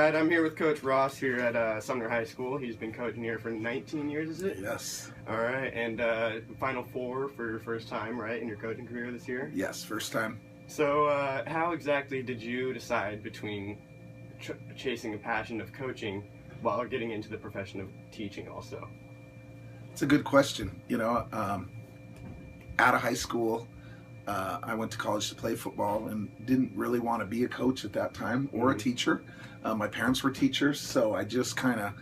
Right, I'm here with Coach Ross here at Sumner High School. He's been coaching here for 19 years, is it? Yes. All right, and Final Four for your first time, right, in your coaching career this year? Yes, first time. So how exactly did you decide between chasing a passion of coaching while getting into the profession of teaching also? It's a good question. Out of high school, I went to college to play football and didn't really want to be a coach at that time or a teacher. My parents were teachers, so I just kind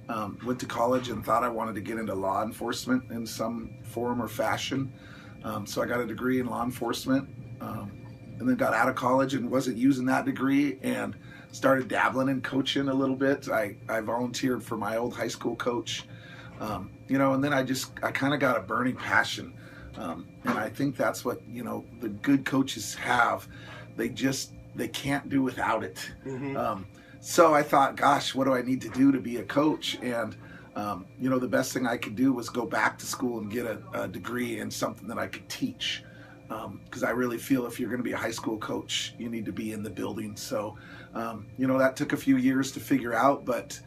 of went to college and thought I wanted to get into law enforcement in some form or fashion. So I got a degree in law enforcement, and then got out of college and wasn't using that degree and started dabbling in coaching a little bit. I volunteered for my old high school coach, and then I kind of got a burning passion. And I think that's what, the good coaches have. They can't do without it. Mm-hmm. So I thought, gosh, what do I need to do to be a coach? And, the best thing I could do was go back to school and get a degree in something that I could teach. Because I really feel if you're going to be a high school coach, you need to be in the building. So, that took a few years to figure out, but,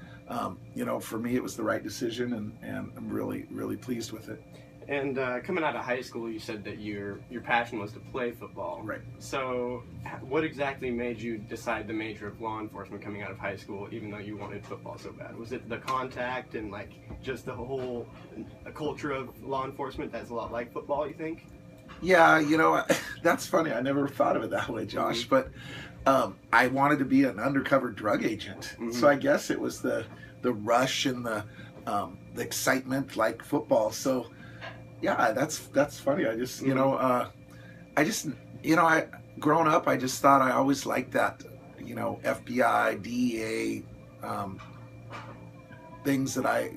for me, it was the right decision, and I'm really, really pleased with it. And coming out of high school, you said that your passion was to play football. Right. So what exactly made you decide the major of law enforcement coming out of high school, even though you wanted football so bad? Was it the contact and just the whole culture of law enforcement that's a lot like football, you think? Yeah, that's funny. I never thought of it that way, Josh. Mm-hmm. But I wanted to be an undercover drug agent. Mm-hmm. So I guess it was the rush and the excitement like football. So yeah, that's funny. I just, growing up, I just thought I always liked that, FBI, DEA, things that I,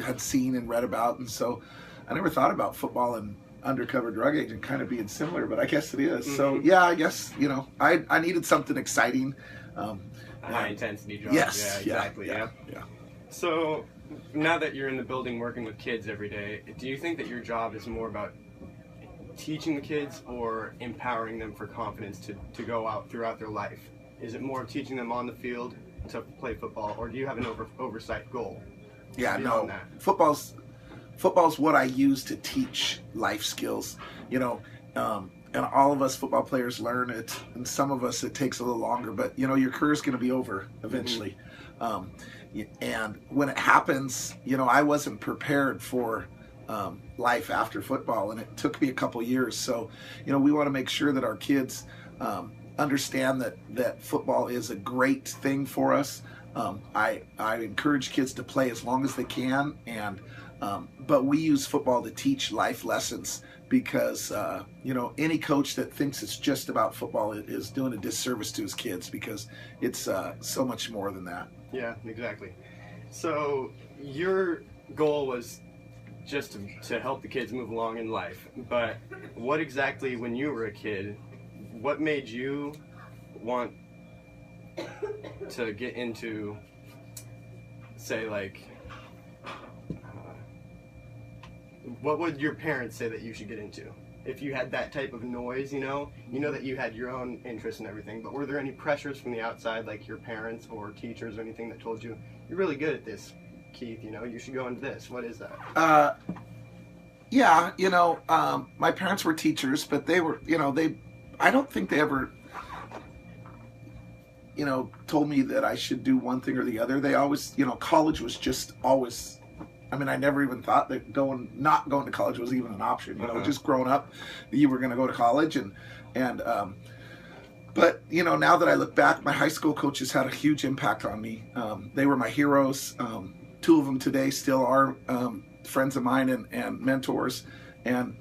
had seen and read about. And so I never thought about football and undercover drug agent kind of being similar, but I guess it is. Mm-hmm. So yeah, I guess, I needed something exciting. A high intensity job. Yes. Yeah, exactly. Yeah. So now that you're in the building working with kids every day, do you think that your job is more about teaching the kids or empowering them for confidence to go out throughout their life? Is it more teaching them on the field to play football, or do you have an oversight goal? Yeah, no. That? Football's what I use to teach life skills, and all of us football players learn it, and some of us it takes a little longer, but your career's going to be over eventually. Mm-hmm. And when it happens, I wasn't prepared for life after football, and it took me a couple years. So, we want to make sure that our kids understand that football is a great thing for us. I encourage kids to play as long as they can, but we use football to teach life lessons because, any coach that thinks it's just about football is doing a disservice to his kids because it's so much more than that. Yeah, exactly. So your goal was just to help the kids move along in life, but what exactly, when you were a kid, what made you want to get into, say, what would your parents say that you should get into? If you had that type of noise, that you had your own interests and everything, but were there any pressures from the outside, like your parents or teachers or anything that told you, you're really good at this, Keith, you should go into this? What is that? My parents were teachers, but they were, I don't think they ever, told me that I should do one thing or the other. They always, college was just always, I never even thought that not going to college was even an option. Just growing up, you were going to go to college, but now that I look back, my high school coaches had a huge impact on me. They were my heroes. Two of them today still are friends of mine and mentors. And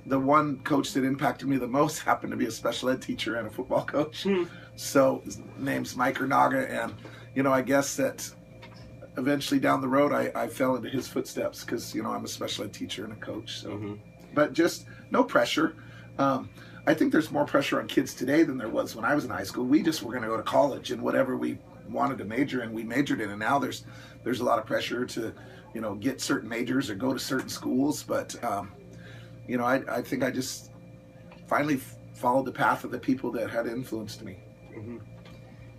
the one coach that impacted me the most happened to be a special ed teacher and a football coach. So his name's Mike Ernaga, and I guess that eventually down the road, I fell into his footsteps because, I'm a special ed teacher and a coach. So, mm-hmm. But just no pressure. I think there's more pressure on kids today than there was when I was in high school. We just were going to go to college and whatever we wanted to major in, we majored in. And now there's a lot of pressure to, get certain majors or go to certain schools. But, I think I just finally followed the path of the people that had influenced me. Mm-hmm.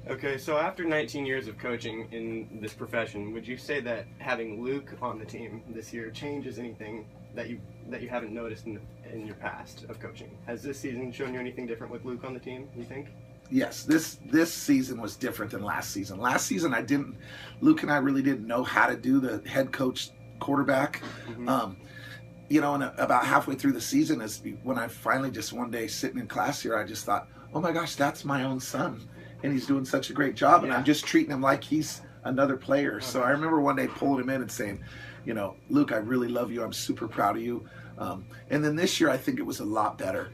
Okay, so after 19 years of coaching in this profession, would you say that having Luke on the team this year changes anything that you haven't noticed in your past of coaching? Has this season shown you anything different with Luke on the team, you think? Yes, this season was different than last season. Last season, Luke and I really didn't know how to do the head coach quarterback. Mm-hmm. And about halfway through the season is when I finally just one day sitting in class here, I just thought, oh my gosh, that's my own son. And he's doing such a great job. And I'm just treating him like he's another player. Okay. So I remember one day pulling him in and saying, Luke, I really love you. I'm super proud of you. And then this year, I think it was a lot better.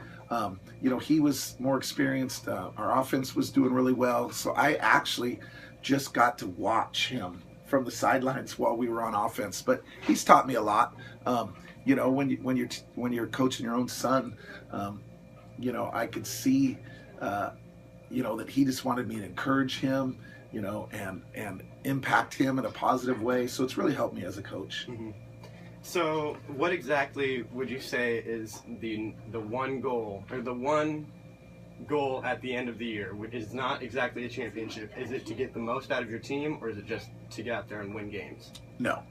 He was more experienced. Our offense was doing really well. So I actually just got to watch him from the sidelines while we were on offense. But he's taught me a lot. When you're coaching your own son, I could see, that he just wanted me to encourage him, and impact him in a positive way. So it's really helped me as a coach. Mm-hmm. So what exactly would you say is the one goal, or the one goal at the end of the year, which is not exactly a championship? Is it to get the most out of your team, or is it just to get out there and win games? No.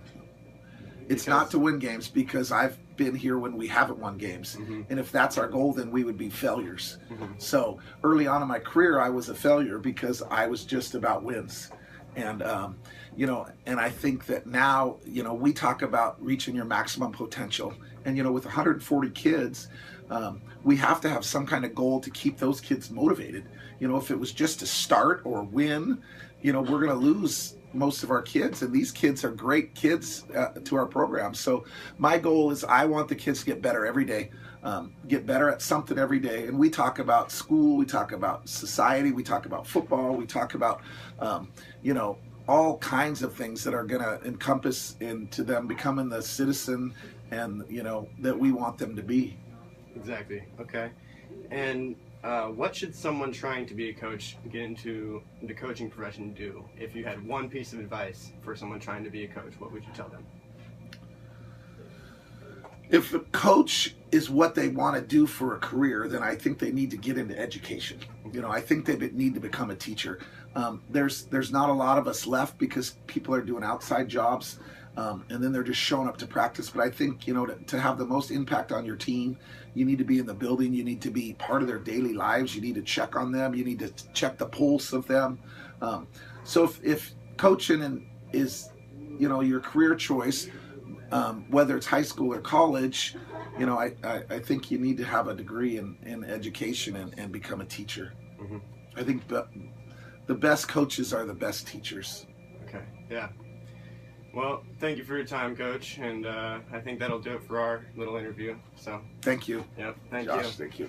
It's not to win games, because I've been here when we haven't won games. Mm-hmm. And if that's our goal, then we would be failures. Mm-hmm. So early on in my career, I was a failure because I was just about wins. And, and I think that now, we talk about reaching your maximum potential. And, with 140 kids, we have to have some kind of goal to keep those kids motivated. If it was just to start or win, we're going to lose most of our kids, and these kids are great kids to our program. So my goal is I want the kids to get better every day, get better at something every day. And we talk about school, we talk about society, we talk about football, we talk about all kinds of things that are going to encompass into them becoming the citizen and that we want them to be. Exactly. Okay. And what should someone trying to be a coach get into the coaching profession do? If you had one piece of advice for someone trying to be a coach, what would you tell them? If a coach is what they want to do for a career, then I think they need to get into education. I think they need to become a teacher. There's not a lot of us left because people are doing outside jobs. And then they're just showing up to practice. But I think, to have the most impact on your team, you need to be in the building. You need to be part of their daily lives. You need to check on them. You need to check the pulse of them. So if coaching is, your career choice, whether it's high school or college, I think you need to have a degree in education and become a teacher. Mm-hmm. I think the best coaches are the best teachers. Okay, yeah. Well, thank you for your time, Coach, and I think that'll do it for our little interview. So, thank you. Yep, thank Josh, you. Thank you.